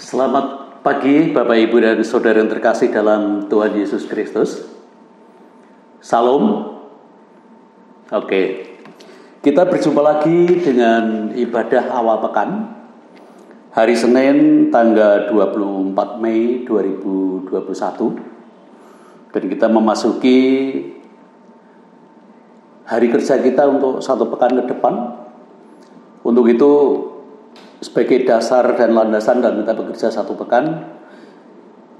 Selamat pagi Bapak Ibu dan Saudara yang terkasih dalam Tuhan Yesus Kristus. Salam. Oke. Kita berjumpa lagi dengan ibadah awal pekan. Hari Senin tanggal 24 Mei 2021. Dan kita memasuki hari kerja kita untuk satu pekan ke depan. Untuk itu sebagai dasar dan landasan dalam kita bekerja satu pekan,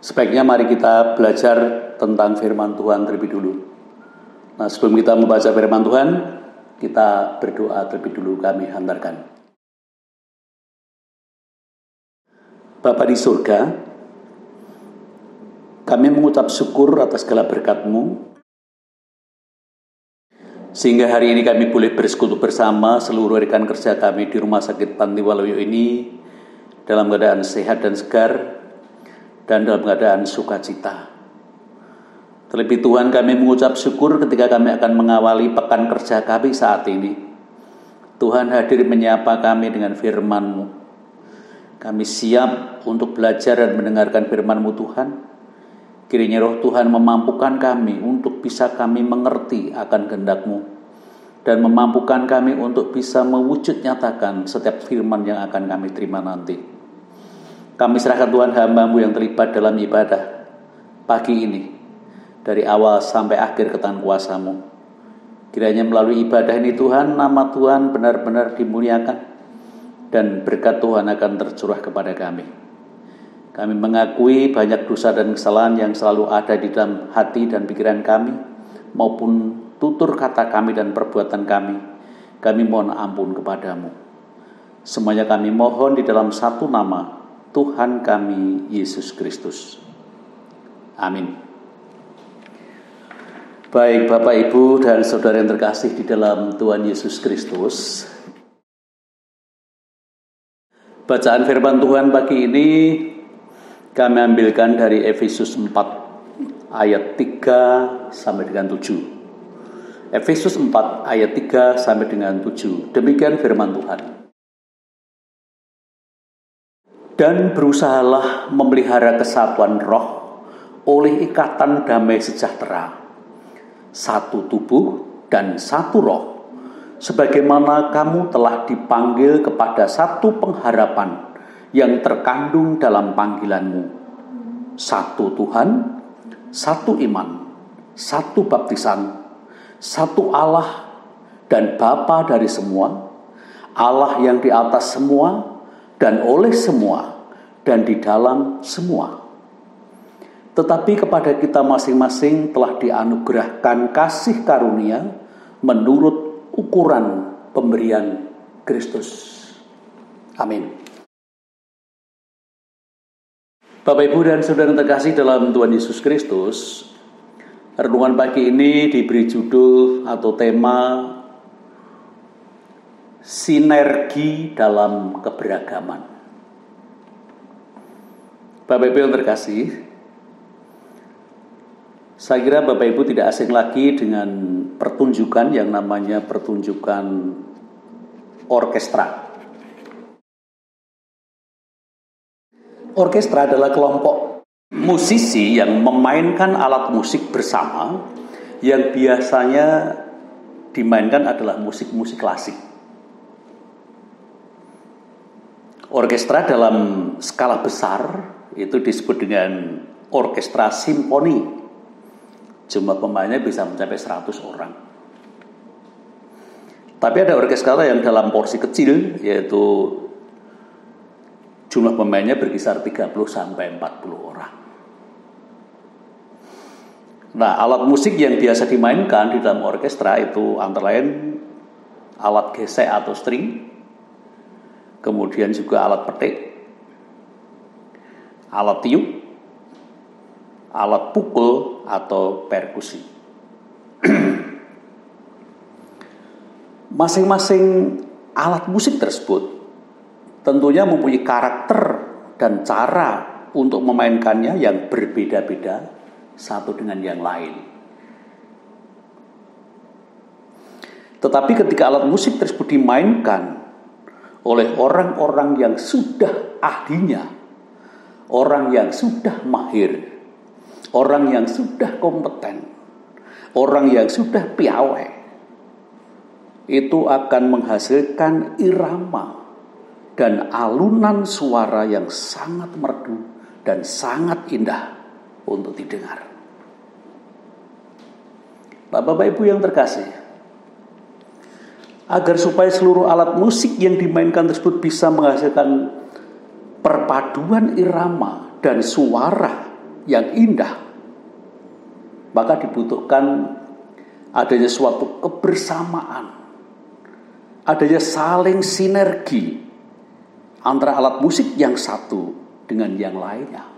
sebaiknya mari kita belajar tentang firman Tuhan terlebih dulu. Nah, sebelum kita membaca firman Tuhan, kita berdoa terlebih dulu. Kami hantarkan. Bapa di surga, kami mengucap syukur atas segala berkat-Mu, sehingga hari ini kami boleh bersekutu bersama seluruh rekan kerja kami di Rumah Sakit Panti Waluyo ini dalam keadaan sehat dan segar dan dalam keadaan sukacita. Terlebih Tuhan, kami mengucap syukur ketika kami akan mengawali pekan kerja kami saat ini. Tuhan hadir menyapa kami dengan firman-Mu. Kami siap untuk belajar dan mendengarkan firman-Mu Tuhan. Kiranya Roh Tuhan memampukan kami untuk bisa kami mengerti akan kehendak-Mu dan memampukan kami untuk bisa mewujud nyatakan setiap firman yang akan kami terima nanti. Kami serahkan Tuhan hamba-Mu yang terlibat dalam ibadah pagi ini, dari awal sampai akhir ke tangan kuasa-Mu. Kiranya melalui ibadah ini Tuhan, nama Tuhan benar-benar dimuliakan dan berkat Tuhan akan tercurah kepada kami. Kami mengakui banyak dosa dan kesalahan yang selalu ada di dalam hati dan pikiran kami, maupun tutur kata kami dan perbuatan kami. Kami mohon ampun kepadamu. Semuanya kami mohon di dalam satu nama, Tuhan kami, Yesus Kristus. Amin. Baik Bapak, Ibu, dan Saudara yang terkasih di dalam Tuhan Yesus Kristus. Bacaan firman Tuhan pagi ini kami ambilkan dari Efesus 4 ayat 3 sampai dengan 7. Efesus 4 ayat 3 sampai dengan 7. Demikian firman Tuhan. Dan berusahalah memelihara kesatuan roh oleh ikatan damai sejahtera, satu tubuh dan satu roh, sebagaimana kamu telah dipanggil kepada satu pengharapan yang terkandung dalam panggilanmu. Satu Tuhan, satu iman, satu baptisan, satu Allah dan Bapa dari semua, Allah yang di atas semua dan oleh semua dan di dalam semua. Tetapi kepada kita masing-masing telah dianugerahkan kasih karunia menurut ukuran pemberian Kristus. Amin. Bapak, Ibu, dan Saudara yang terkasih dalam Tuhan Yesus Kristus, renungan pagi ini diberi judul atau tema Sinergi dalam Keberagaman. Bapak, Ibu yang terkasih, saya kira Bapak Ibu tidak asing lagi dengan pertunjukan yang namanya pertunjukan orkestra. Orkestra adalah kelompok musisi yang memainkan alat musik bersama, yang biasanya dimainkan adalah musik-musik klasik. Orkestra dalam skala besar itu disebut dengan orkestra simfoni. Jumlah pemainnya bisa mencapai 100 orang. Tapi ada orkestra yang dalam porsi kecil, yaitu jumlah pemainnya berkisar 30 sampai 40 orang. Nah, alat musik yang biasa dimainkan di dalam orkestra itu antara lain alat gesek atau string, kemudian juga alat petik, alat tiup, alat pukul atau perkusi. Masing-masing alat musik tersebut tentunya mempunyai karakter dan cara untuk memainkannya yang berbeda-beda satu dengan yang lain. Tetapi ketika alat musik tersebut dimainkan oleh orang-orang yang sudah ahlinya orang yang sudah mahir, orang yang sudah kompeten, orang yang sudah piawai, itu akan menghasilkan irama dan alunan suara yang sangat merdu dan sangat indah untuk didengar. Bapak Ibu yang terkasih, agar supaya seluruh alat musik yang dimainkan tersebut bisa menghasilkan perpaduan irama dan suara yang indah, maka dibutuhkan adanya suatu kebersamaan, adanya saling sinergi antara alat musik yang satu dengan yang lainnya.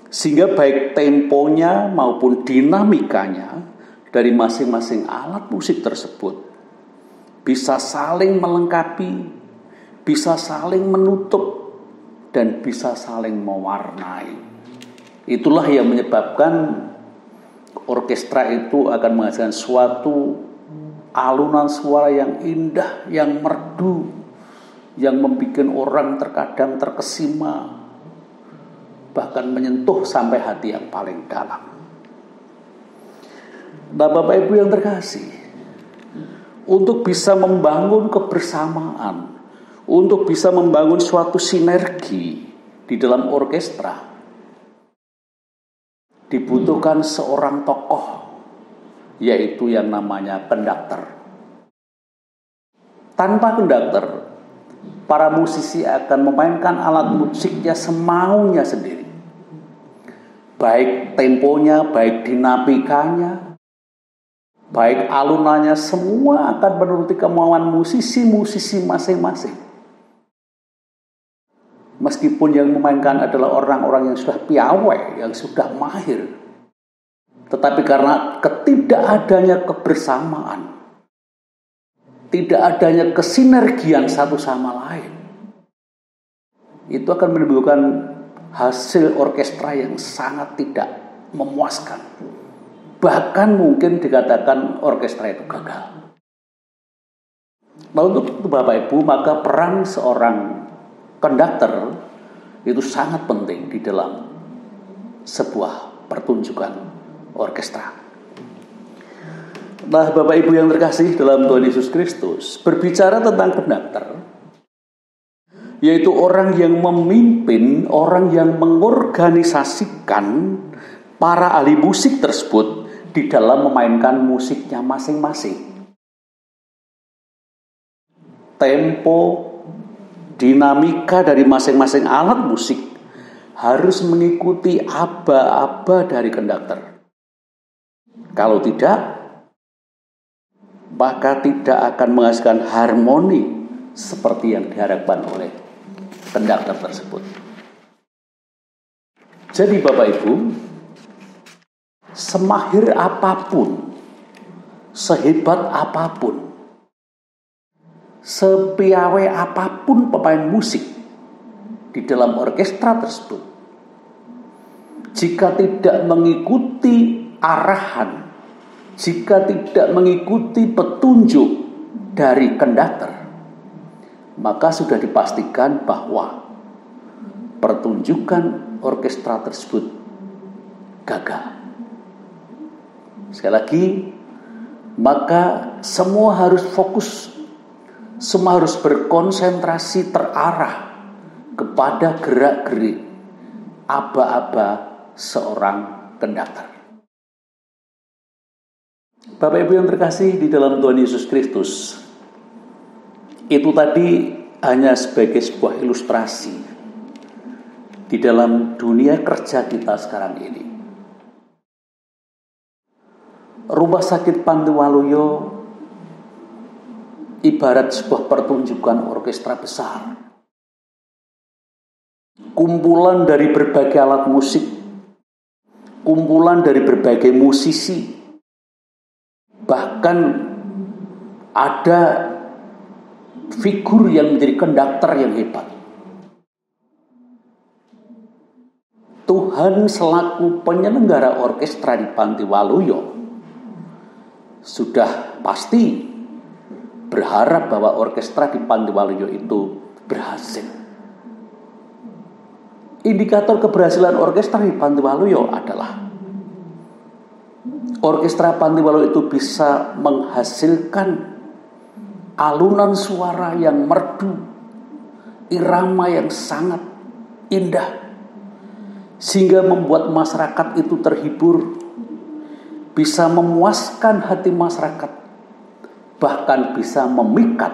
Sehingga baik temponya maupun dinamikanya dari masing-masing alat musik tersebut bisa saling melengkapi, bisa saling menutup, dan bisa saling mewarnai. Itulah yang menyebabkan orkestra itu akan menghasilkan suatu alunan suara yang indah, yang merdu, yang membuat orang terkadang terkesima, bahkan menyentuh sampai hati yang paling dalam. Nah, Bapak Ibu yang terkasih, untuk bisa membangun kebersamaan, untuk bisa membangun suatu sinergi di dalam orkestra, dibutuhkan seorang tokoh, yaitu yang namanya konduktor. Tanpa konduktor, para musisi akan memainkan alat musiknya semaunya sendiri. Baik temponya, baik dinamikanya, baik alunannya, semua akan menuruti kemauan musisi-musisi masing-masing. Meskipun yang memainkan adalah orang-orang yang sudah piawai, yang sudah mahir, tetapi karena ketidakadanya kebersamaan, tidak adanya kesinergian satu sama lain, itu akan menimbulkan hasil orkestra yang sangat tidak memuaskan. Bahkan mungkin dikatakan orkestra itu gagal. Nah, untuk Bapak Ibu, maka peran seorang konduktor itu sangat penting di dalam sebuah pertunjukan orkestra. Nah, Bapak Ibu yang terkasih dalam Tuhan Yesus Kristus, berbicara tentang konduktor, yaitu orang yang memimpin, orang yang mengorganisasikan para ahli musik tersebut di dalam memainkan musiknya masing-masing. Tempo, dinamika dari masing-masing alat musik harus mengikuti aba-aba dari konduktor. Kalau tidak, maka tidak akan menghasilkan harmoni seperti yang diharapkan oleh konduktor tersebut. Jadi Bapak Ibu, semahir apapun, sehebat apapun, sepiawai apapun pemain musik di dalam orkestra tersebut, jika tidak mengikuti arahan, jika tidak mengikuti petunjuk dari konduktor, maka sudah dipastikan bahwa pertunjukan orkestra tersebut gagal. Sekali lagi, maka semua harus fokus, semua harus berkonsentrasi terarah kepada gerak-gerik aba-aba seorang konduktor. Bapak Ibu yang terkasih di dalam Tuhan Yesus Kristus, itu tadi hanya sebagai sebuah ilustrasi di dalam dunia kerja kita sekarang ini. Rumah sakit Pantiwaluyo ibarat sebuah pertunjukan orkestra besar. Kumpulan dari berbagai alat musik, kumpulan dari berbagai musisi, bahkan ada figur yang menjadi konduktor yang hebat. Tuhan selaku penyelenggara orkestra di Pantiwaluyo sudah pasti berharap bahwa orkestra di Pantiwaluyo itu berhasil. Indikator keberhasilan orkestra di Panti Waluyo adalah orkestra Panti Waluyo itu bisa menghasilkan alunan suara yang merdu, irama yang sangat indah, sehingga membuat masyarakat itu terhibur, bisa memuaskan hati masyarakat, bahkan bisa memikat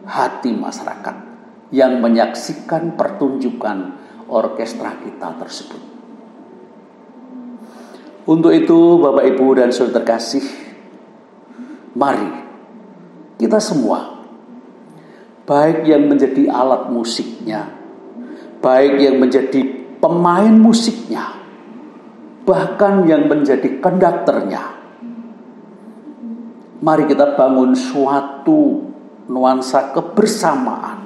hati masyarakat yang menyaksikan pertunjukan orkestra kita tersebut. Untuk itu, Bapak, Ibu, dan saudara terkasih, mari kita semua, baik yang menjadi alat musiknya, baik yang menjadi pemain musiknya, bahkan yang menjadi konduktornya, mari kita bangun suatu nuansa kebersamaan.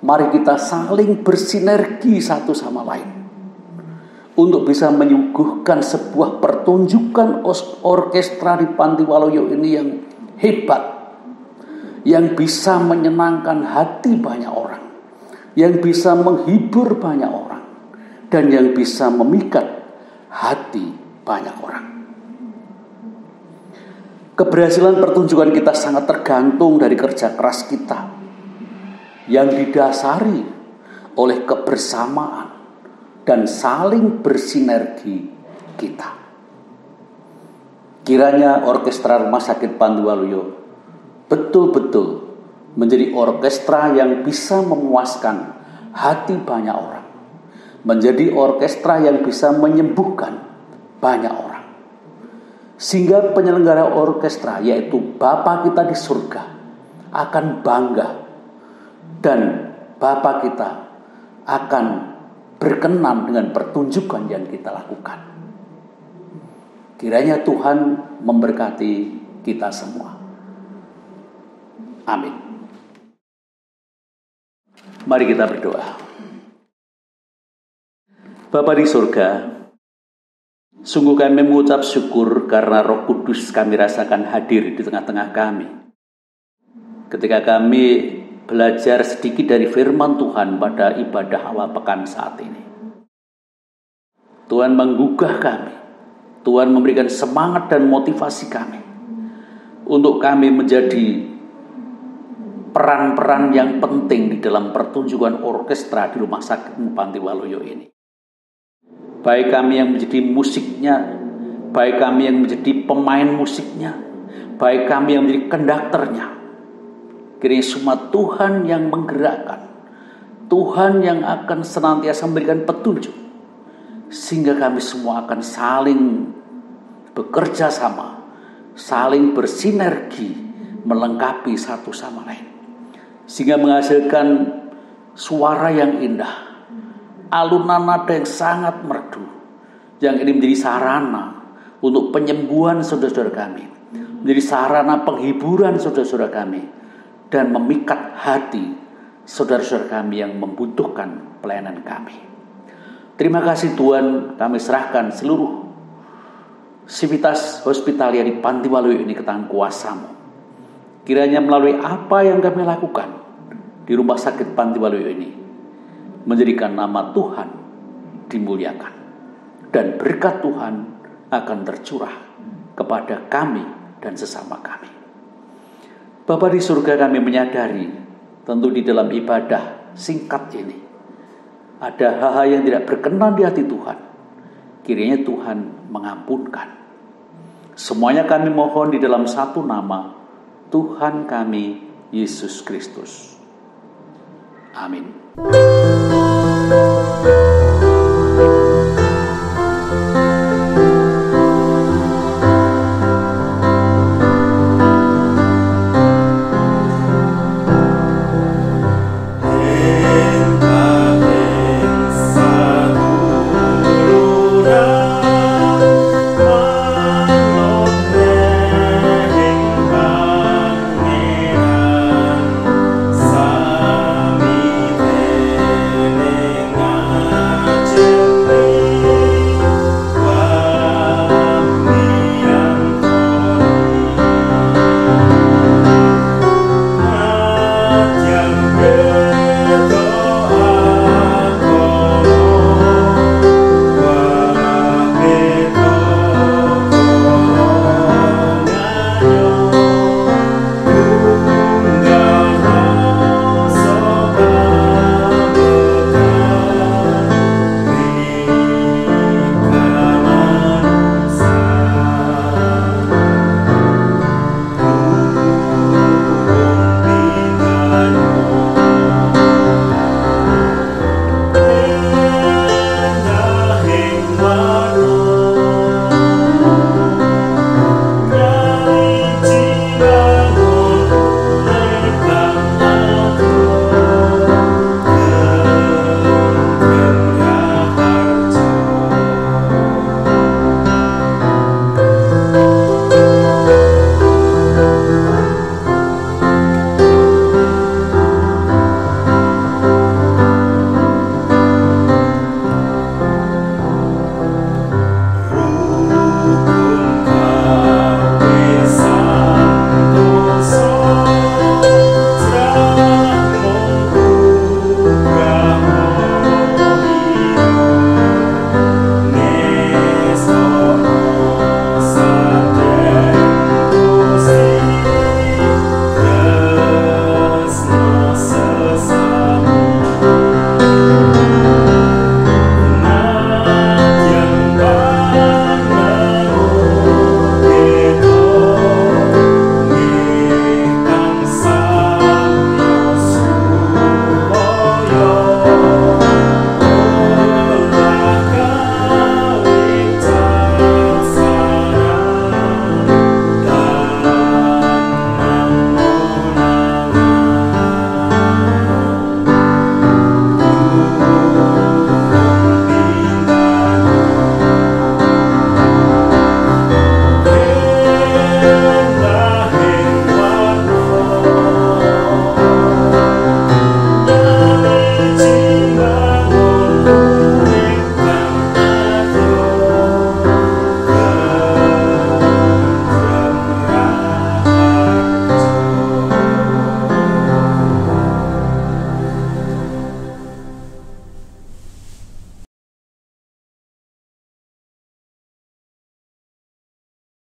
Mari kita saling bersinergi satu sama lain untuk bisa menyuguhkan sebuah pertunjukan orkestra di Panti Waluyo ini yang hebat, yang bisa menyenangkan hati banyak orang, yang bisa menghibur banyak orang, dan yang bisa memikat hati banyak orang. Keberhasilan pertunjukan kita sangat tergantung dari kerja keras kita yang didasari oleh kebersamaan dan saling bersinergi kita. Kiranya orkestra Rumah Sakit Panti Waluyo betul-betul menjadi orkestra yang bisa memuaskan hati banyak orang, menjadi orkestra yang bisa menyembuhkan banyak orang, sehingga penyelenggara orkestra, yaitu Bapa kita di surga, akan bangga, dan Bapa kita akan berkenan dengan pertunjukan yang kita lakukan. Kiranya Tuhan memberkati kita semua. Amin. Mari kita berdoa. Bapa di surga, sungguh kami mengucap syukur karena Roh Kudus kami rasakan hadir di tengah-tengah kami. Ketika kami belajar sedikit dari firman Tuhan pada ibadah awal pekan saat ini, Tuhan menggugah kami, Tuhan memberikan semangat dan motivasi kami untuk kami menjadi peran-peran yang penting di dalam pertunjukan orkestra di Rumah Sakit Panti Waluyo ini. Baik kami yang menjadi musiknya, baik kami yang menjadi pemain musiknya, baik kami yang menjadi konduktornya. Kiranya semua Tuhan yang menggerakkan, Tuhan yang akan senantiasa memberikan petunjuk, sehingga kami semua akan saling bekerja sama, saling bersinergi, melengkapi satu sama lain, sehingga menghasilkan suara yang indah, alunan nada yang sangat merdu, yang ini menjadi sarana untuk penyembuhan saudara-saudara kami, menjadi sarana penghiburan saudara-saudara kami, dan memikat hati saudara-saudara kami yang membutuhkan pelayanan kami. Terima kasih Tuhan, kami serahkan seluruh sivitas hospitalia di Panti Waluyo ini ke tangan kuasa-Mu. Kiranya melalui apa yang kami lakukan di Rumah Sakit Panti Waluyo ini, menjadikan nama Tuhan dimuliakan, dan berkat Tuhan akan tercurah kepada kami dan sesama kami. Bapa di surga, kami menyadari tentu di dalam ibadah singkat ini ada hal-hal yang tidak berkenan di hati Tuhan. Kiranya Tuhan mengampunkan. Semuanya kami mohon di dalam satu nama, Tuhan kami Yesus Kristus. Amin.